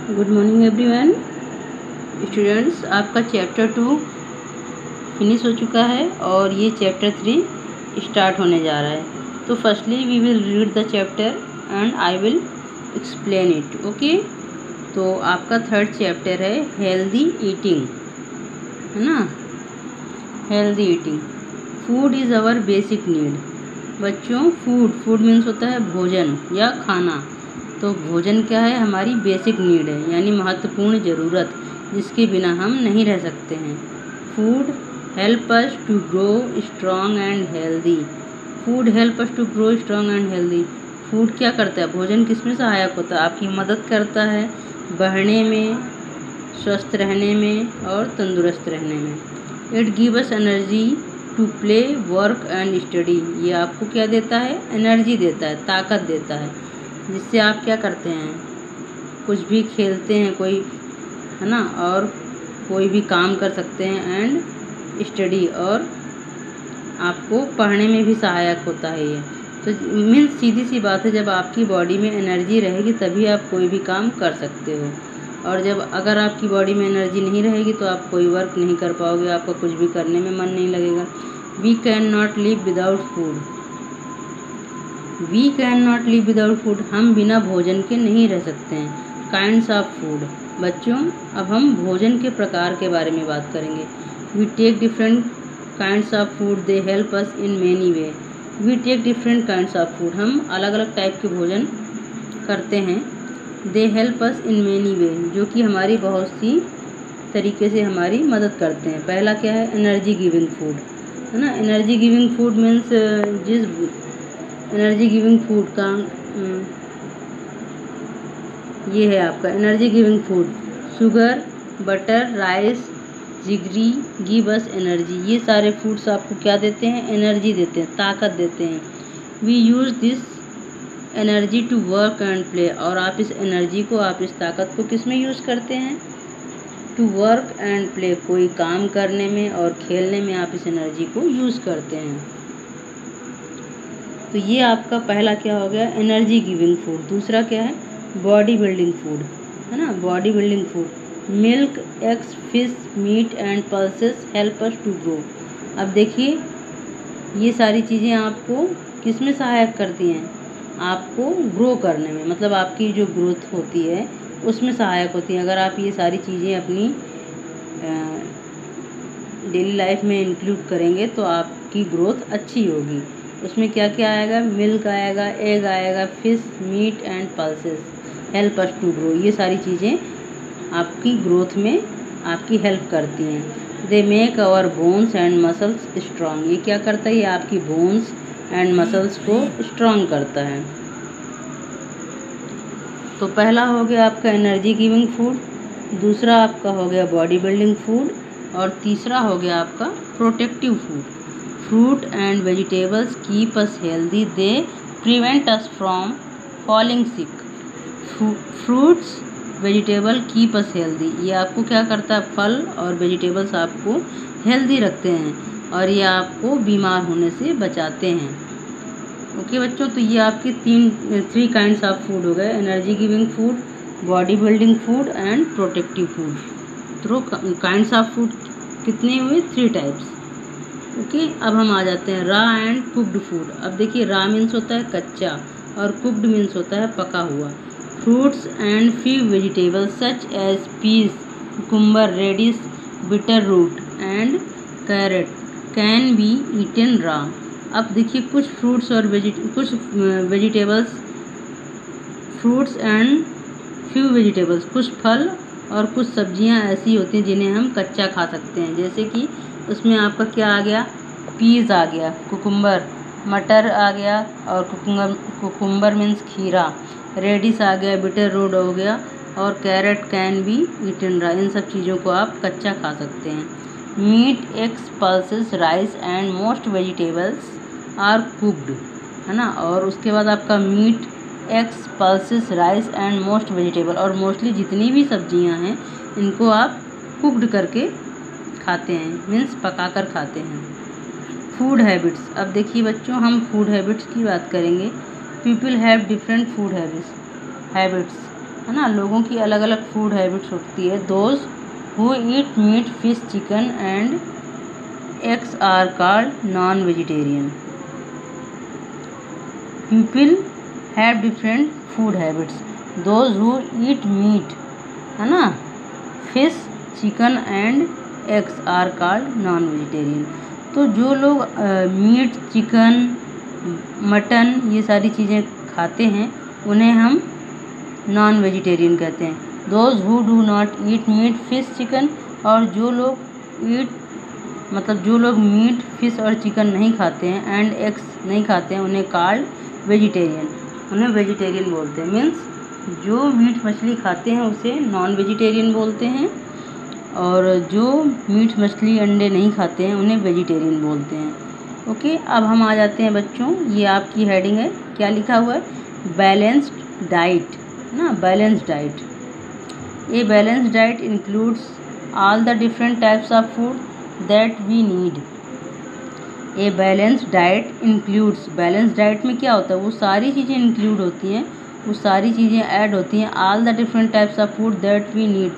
Good morning everyone students. आपका chapter 2 finish हो चुका है और ये चैप्टर 3 स्टार्ट होने जा रहा है। तो firstly we will read the chapter and I will explain it. Okay, तो आपका थर्ड चैप्टर है हेल्दी ईटिंग, है ना। Healthy eating, food is our basic need. बच्चों, फूड मीन्स होता है भोजन या खाना। तो भोजन क्या है? हमारी बेसिक नीड है, यानी महत्वपूर्ण ज़रूरत, जिसके बिना हम नहीं रह सकते हैं। Food help us to grow strong and healthy. Food help us to grow strong and healthy. Food क्या करता है? भोजन किसमें सहायक होता है? आपकी मदद करता है बढ़ने में, स्वस्थ रहने में और तंदुरुस्त रहने में। It give us energy to play, work and study. ये आपको क्या देता है? एनर्जी देता है, ताकत देता है, जिससे आप क्या करते हैं? कुछ भी खेलते हैं कोई, है ना, और कोई भी काम कर सकते हैं। एंड स्टडी, और आपको पढ़ने में भी सहायक होता है ये। तो मीन्स सीधी सी बात है, जब आपकी बॉडी में एनर्जी रहेगी तभी आप कोई भी काम कर सकते हो। और अगर आपकी बॉडी में एनर्जी नहीं रहेगी तो आप कोई वर्क नहीं कर पाओगे, आपका कुछ भी करने में मन नहीं लगेगा। We can not live without food. We can not live without food. हम बिना भोजन के नहीं रह सकते हैं। Kinds of food. बच्चों, अब हम भोजन के प्रकार के बारे में बात करेंगे। We take different kinds of food, they help us in many way. We take different kinds of food. हम अलग अलग टाइप के भोजन करते हैं। दे हेल्प अस इन मैनी वे, जो कि हमारी बहुत सी तरीके से हमारी मदद करते हैं। पहला क्या है? एनर्जी गिविंग फूड, है ना। Energy giving food means energy giving food का ये है आपका energy giving food. Sugar, butter, rice, जिगरी गिव अस एनर्जी। ये सारे फूड्स आपको क्या देते हैं? एनर्जी देते हैं, ताकत देते हैं। We use this energy to work and play. और आप इस एनर्जी को, आप इस ताकत को किस में यूज़ करते हैं? To work and play. कोई काम करने में और खेलने में आप इस एनर्जी को यूज़ करते हैं। तो ये आपका पहला क्या हो गया? Energy giving food. दूसरा क्या है? बॉडी बिल्डिंग फूड, है ना। Body building food. Milk, eggs, fish, meat and pulses help us to grow. अब देखिए, ये सारी चीज़ें आपको किस में सहायक करती हैं? आपको ग्रो करने में, मतलब आपकी जो ग्रोथ होती है उसमें सहायक होती हैं। अगर आप ये सारी चीज़ें अपनी डेली लाइफ में इंक्लूड करेंगे तो आपकी ग्रोथ अच्छी होगी। उसमें क्या क्या आएगा? मिल्क आएगा, एग आएगा, fish, meat and pulses help us to grow. ये सारी चीज़ें आपकी ग्रोथ में आपकी हेल्प करती हैं। They make our bones and muscles strong. ये क्या करता है? ये आपकी बोन्स एंड मसल्स को स्ट्रॉन्ग करता है। तो पहला हो गया आपका एनर्जी गिविंग फूड, दूसरा आपका हो गया बॉडी बिल्डिंग फूड, और तीसरा हो गया आपका protective food. Fruit and vegetables keep us healthy, they prevent us from falling sick. Fruits, vegetable keep us healthy. ये आपको क्या करता है? फल और वेजिटेबल्स आपको हेल्दी रखते हैं और ये आपको बीमार होने से बचाते हैं। ओके बच्चों, तो ये आपके थ्री काइंड्स ऑफ फूड हो गए: energy giving food, body building food and protective food. तो काइंड्स ऑफ फूड कितने हुए? 3 टाइप्स। ओके, अब हम आ जाते हैं रा एंड कुक्ड फूड। अब देखिए, रा मीन्स होता है कच्चा और कुक्ड मीन्स होता है पका हुआ। Fruits and few vegetables such as peas, cucumber, radish, beetroot and carrot can be eaten raw. अब देखिए, कुछ फ्रूट्स और कुछ vegetables, fruits and few vegetables, कुछ फल और कुछ सब्जियां ऐसी होती हैं जिन्हें हम कच्चा खा सकते हैं। जैसे कि उसमें आपका क्या आ गया? पीज़ आ गया, कुकुम्बर, मटर आ गया, और कुकुम्बर मीन्स खीरा, रेडिश आ गया, बिटर रूट हो गया, और कैरेट कैन बी ईटन रा। इन सब चीज़ों को आप कच्चा खा सकते हैं। Meat, eggs, pulses, rice and most vegetables are cooked, है ना। और उसके बाद आपका meat, eggs, pulses, rice and most vegetable, और मोस्टली जितनी भी सब्जियां हैं इनको आप कुक्ड करके खाते हैं, मीन्स पकाकर खाते हैं। Food habits. अब देखिए बच्चों, हम फूड हैबिट्स की बात करेंगे। People have different food habits, है ना, लोगों की अलग अलग फूड हैबिट्स होती है। Those who eat meat, fish, chicken and eggs are called non vegetarian. People have different food habits. Those who eat meat, है ना, fish, chicken and eggs are called non vegetarian. तो जो लोग meet, chicken, mutton ये सारी चीज़ें खाते हैं उन्हें हम नॉन वेजिटेरियन कहते हैं। Those who do not eat meat, fish, chicken, और जो लोग मीट, फिश और चिकन नहीं खाते हैं एंड एग्स नहीं खाते हैं उन्हें कॉल्ड वेजिटेरियन, उन्हें वेजिटेरियन बोलते हैं। मीन्स जो मीट मछली खाते हैं उसे नॉन वेजिटेरियन बोलते हैं, और जो मीट मछली अंडे नहीं खाते हैं उन्हें वेजिटेरियन बोलते हैं। ओके, अब हम आ जाते हैं बच्चों, ये आपकी हेडिंग है, क्या लिखा हुआ है, बैलेंस्ड डाइट ना, balanced diet. A balanced diet includes all the different types of food that we need. A balanced diet includes, balanced diet में क्या होता है, वो सारी चीज़ें इंक्लूड होती हैं, वो सारी चीज़ें ऐड होती हैं। All the different types of food that we need,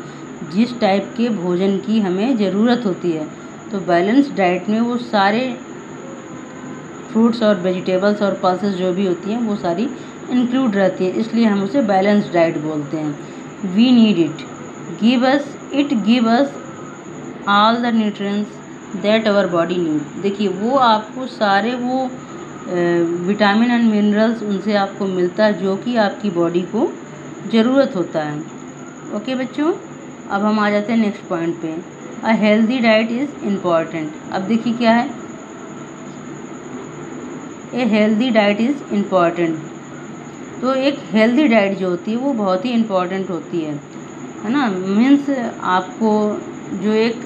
जिस टाइप के भोजन की हमें ज़रूरत होती है। तो बैलेंस्ड डाइट में वो सारे फ्रूट्स और वेजिटेबल्स और पल्सेस जो भी होती हैं वो सारी इंक्लूड रहती है, इसलिए हम उसे बैलेंस्ड डाइट बोलते हैं। We need it, give us all the nutrients that our body need. देखिए वो आपको सारे वो विटामिन एंड मिनरल्स उनसे आपको मिलता है जो कि आपकी बॉडी को ज़रूरत होता है। ओके बच्चों, अब हम आ जाते हैं नेक्स्ट पॉइंट पे, a healthy diet is important. अब देखिए क्या है, a healthy diet is important. तो एक हेल्दी डाइट जो होती है वो बहुत ही इम्पॉर्टेंट होती है ना। मीन्स आपको जो एक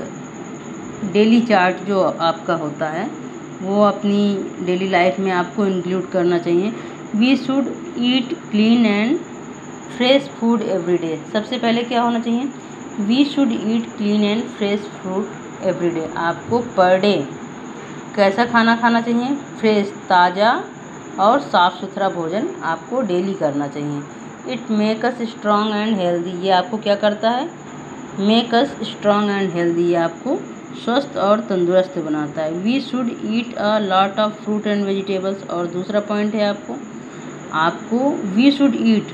डेली चार्ट जो आपका होता है वो अपनी डेली लाइफ में आपको इंक्लूड करना चाहिए। We should eat clean and fresh food every day. सबसे पहले क्या होना चाहिए, we should eat clean and fresh food every day. आपको पर डे कैसा खाना खाना चाहिए, फ्रेश, ताज़ा और साफ़ सुथरा भोजन आपको डेली करना चाहिए। It make us strong and healthy, ये आपको क्या करता है, make us strong and healthy, ये आपको स्वस्थ और तंदुरुस्त बनाता है। We should eat a lot of fruit and vegetables. और दूसरा पॉइंट है आपको वी शुड ईट,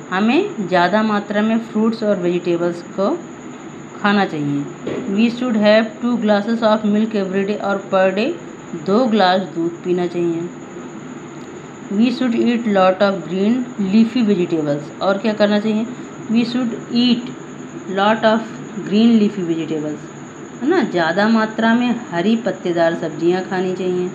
हमें ज़्यादा मात्रा में फ्रूट्स और वेजिटेबल्स को खाना चाहिए। We should have 2 glasses of milk every day, और पर डे 2 ग्लास दूध पीना चाहिए। We should eat lot of green leafy vegetables, और क्या करना चाहिए, we should eat lot of green leafy vegetables, है ना, ज़्यादा मात्रा में हरी पत्तेदार सब्जियां खानी चाहिए।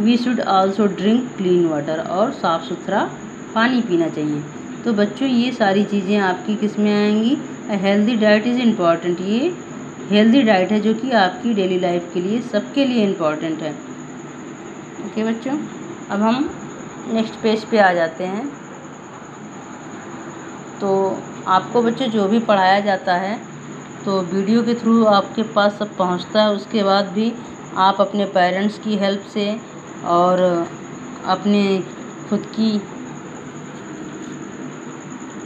We should also drink clean water, और साफ़ सुथरा पानी पीना चाहिए। तो बच्चों ये सारी चीज़ें आपकी किस में आएंगी, a healthy diet is important. ये हेल्दी डाइट है जो कि आपकी डेली लाइफ के लिए सबके लिए इम्पॉर्टेंट है। ओके बच्चों, अब हम नेक्स्ट पेज पे आ जाते हैं। तो आपको बच्चों जो भी पढ़ाया जाता है तो वीडियो के थ्रू आपके पास सब पहुंचता है, उसके बाद भी आप अपने पेरेंट्स की हेल्प से और अपने खुद की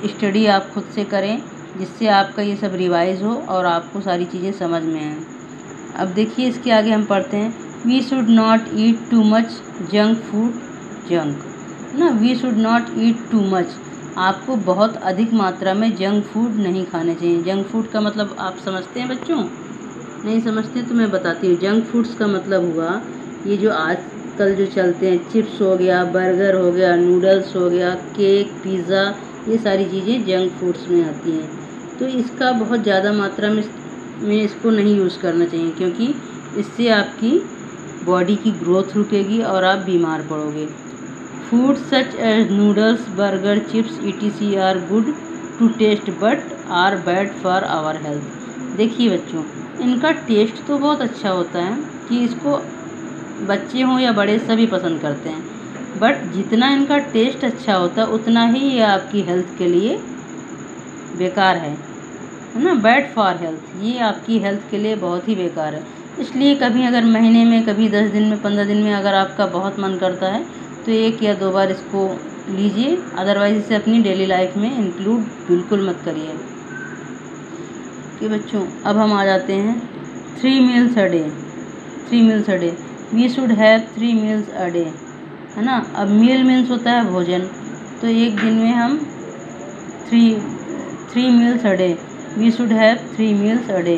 स्टडी आप खुद से करें, जिससे आपका ये सब रिवाइज़ हो और आपको सारी चीज़ें समझ में आएँ। अब देखिए इसके आगे हम पढ़ते हैं, we should not eat too much junk food, junk ना, we should not eat too much, आपको बहुत अधिक मात्रा में जंक फूड नहीं खाने चाहिए। जंक फूड का मतलब आप समझते हैं बच्चों, नहीं समझते तो मैं बताती हूँ। जंक फूड्स का मतलब हुआ ये जो आजकल जो चलते हैं, चिप्स हो गया, बर्गर हो गया, नूडल्स हो गया, केक, पिज़्ज़ा, ये सारी चीज़ें जंक फूड्स में आती हैं। तो इसका बहुत ज़्यादा मात्रा में इसको नहीं यूज़ करना चाहिए, क्योंकि इससे आपकी बॉडी की ग्रोथ रुकेगी और आप बीमार पड़ोगे। Food such as noodles, burger, chips etc are good to taste but are bad for our health. देखिए बच्चों, इनका टेस्ट तो बहुत अच्छा होता है कि इसको बच्चे हों या बड़े सभी पसंद करते हैं, बट जितना इनका टेस्ट अच्छा होता है उतना ही ये आपकी हेल्थ के लिए बेकार है ना, बैड फॉर हेल्थ, ये आपकी हेल्थ के लिए बहुत ही बेकार है। इसलिए कभी अगर महीने में, कभी 10 दिन में, 15 दिन में अगर आपका बहुत मन करता है तो 1 या 2 बार इसको लीजिए, अदरवाइज इसे अपनी डेली लाइफ में इंक्लूड बिल्कुल मत करिए। कि बच्चों अब हम आ जाते हैं 3 meals a day. 3 meals a day, we should have 3 meals a day, है ना। अब मील मीन्स होता है भोजन, तो एक दिन में हम 3 meals a day, we should have 3 meals a day.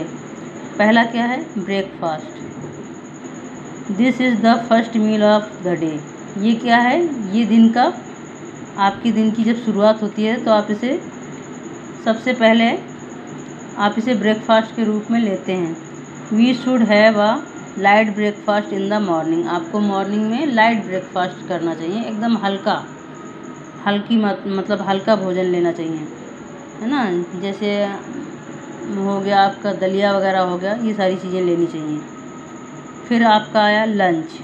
पहला क्या है, breakfast. This is the first meal of the day. ये क्या है, ये दिन का, आपके दिन की जब शुरुआत होती है तो आप इसे सबसे पहले आप इसे ब्रेकफास्ट के रूप में लेते हैं। We should have a light breakfast in the morning. आपको मॉर्निंग में लाइट ब्रेकफास्ट करना चाहिए, एकदम मतलब हल्का भोजन लेना चाहिए, है ना। जैसे हो गया आपका दलिया वगैरह हो गया, ये सारी चीज़ें लेनी चाहिए। फिर आपका आया lunch.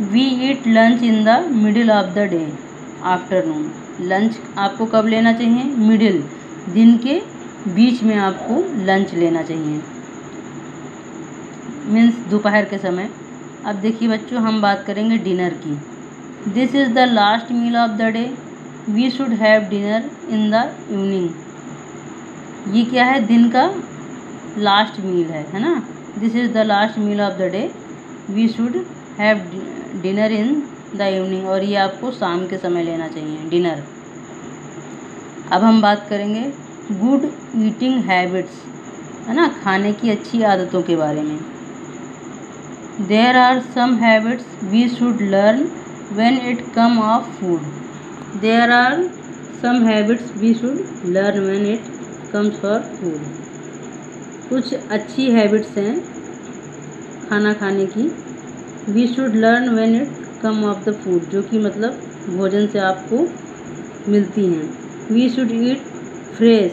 We eat lunch in the middle of the day, afternoon. Lunch आपको कब लेना चाहिए, मिडिल, दिन के बीच में आपको लंच लेना चाहिए, मीन्स दोपहर के समय। अब देखिए बच्चों, हम बात करेंगे डिनर की। This is the last meal of the day, we should have dinner in the evening. ये क्या है, दिन का लास्ट मील है ना। This is the last meal of the day, we should have dinner in the evening. और ये आपको शाम के समय लेना चाहिए डिनर। अब हम बात करेंगे गुड ईटिंग हैबिट्स, है ना, खाने की अच्छी आदतों के बारे में। There are some habits we should learn when it come of food. There are some habits we should learn when it comes for food. कुछ अच्छी हैबिट्स हैं खाना खाने की, we should learn when it come of the food, जो कि मतलब भोजन से आपको मिलती हैं। We should eat fresh,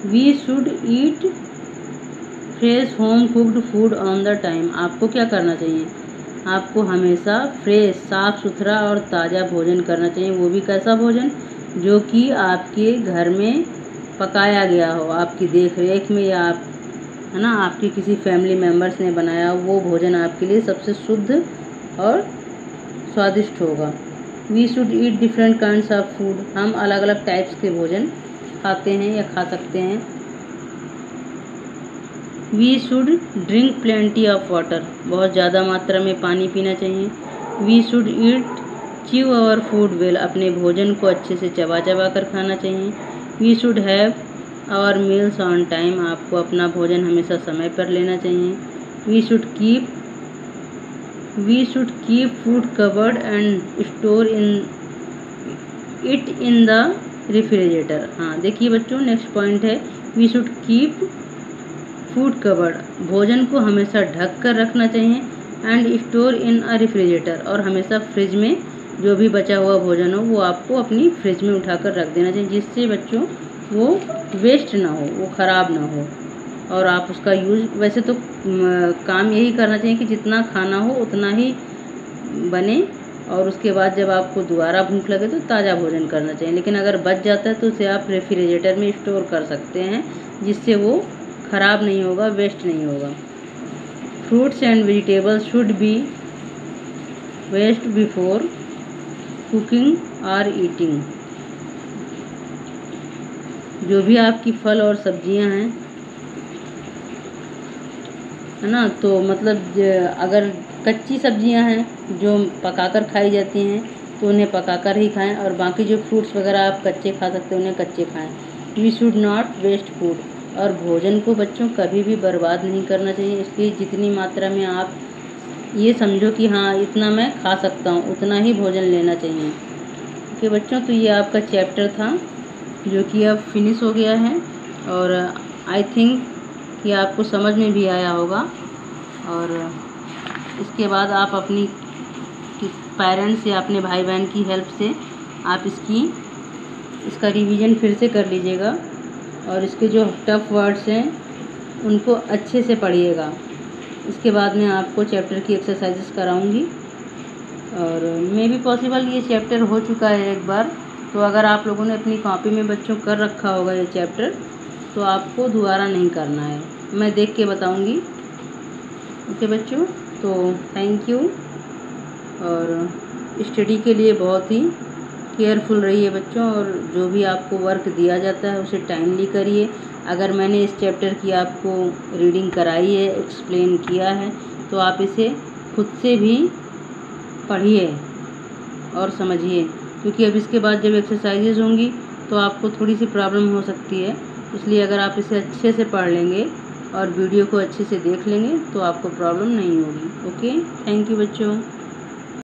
we should eat fresh home cooked food on the time. आपको क्या करना चाहिए, आपको हमेशा फ्रेश, साफ़ सुथरा और ताज़ा भोजन करना चाहिए। वो भी कैसा भोजन, जो कि आपके घर में पकाया गया हो, आपकी देख रेख में, या आप, है ना, आपके किसी फैमिली मेम्बर्स ने बनाया हो, वो भोजन आपके लिए सबसे शुद्ध और स्वादिष्ट होगा। We should eat different kinds of food. हम अलग अलग टाइप्स के भोजन खाते हैं या खा सकते हैं। We should drink plenty of water. बहुत ज़्यादा मात्रा में पानी पीना चाहिए। We should eat chew our food well. अपने भोजन को अच्छे से चबा चबा कर खाना चाहिए। We should have our meals on time. आपको अपना भोजन हमेशा समय पर लेना चाहिए। We should keep food covered and store in the refrigerator. हाँ देखिए बच्चों, नेक्स्ट पॉइंट है we should keep food covered. भोजन को हमेशा ढक कर रखना चाहिए। And store in a refrigerator, और हमेशा फ्रिज में जो भी बचा हुआ भोजन हो वो आपको अपनी फ्रिज में उठाकर रख देना चाहिए, जिससे बच्चों वो वेस्ट ना हो, वो ख़राब ना हो, और आप उसका यूज़, वैसे तो काम यही करना चाहिए कि जितना खाना हो उतना ही बने, और उसके बाद जब आपको दोबारा भूख लगे तो ताज़ा भोजन करना चाहिए। लेकिन अगर बच जाता है तो उसे आप रेफ्रिजरेटर में स्टोर कर सकते हैं, जिससे वो ख़राब नहीं होगा, वेस्ट नहीं होगा। Fruits and vegetables should be waste before cooking और ईटिंग। जो भी आपकी फल और सब्जियां हैं, है ना, तो मतलब अगर कच्ची सब्जियां हैं जो पकाकर खाई जाती हैं तो उन्हें पकाकर ही खाएं, और बाकी जो फ्रूट्स वगैरह आप कच्चे खा सकते हैं उन्हें कच्चे खाएं। We should not waste food. और भोजन को बच्चों कभी भी बर्बाद नहीं करना चाहिए, इसलिए जितनी मात्रा में आप ये समझो कि हाँ इतना मैं खा सकता हूँ, उतना ही भोजन लेना चाहिए। ओके बच्चों, तो ये आपका चैप्टर था जो कि अब फिनिश हो गया है, और आई थिंक कि आपको समझ में भी आया होगा। और इसके बाद आप अपनी पेरेंट्स या अपने भाई बहन की हेल्प से आप इसका रिवीजन फिर से कर लीजिएगा, और इसके जो टफ वर्ड्स हैं उनको अच्छे से पढ़िएगा। इसके बाद मैं आपको चैप्टर की एक्सरसाइजेस कराऊंगी, और मे भी पॉसिबल ये चैप्टर हो चुका है एक बार, तो अगर आप लोगों ने अपनी कॉपी में बच्चों कर रखा होगा ये चैप्टर, तो आपको दोबारा नहीं करना है, मैं देख के बताऊंगी। ओके बच्चों, तो थैंक यू, और स्टडी के लिए बहुत ही केयरफुल रहिए बच्चों, और जो भी आपको वर्क दिया जाता है उसे टाइमली करिए। अगर मैंने इस चैप्टर की आपको रीडिंग कराई है, एक्सप्लेन किया है, तो आप इसे खुद से भी पढ़िए और समझिए, क्योंकि अब इसके बाद जब एक्सरसाइजेज होंगी तो आपको थोड़ी सी प्रॉब्लम हो सकती है। इसलिए अगर आप इसे अच्छे से पढ़ लेंगे और वीडियो को अच्छे से देख लेंगे तो आपको प्रॉब्लम नहीं होगी। ओके, थैंक यू बच्चों।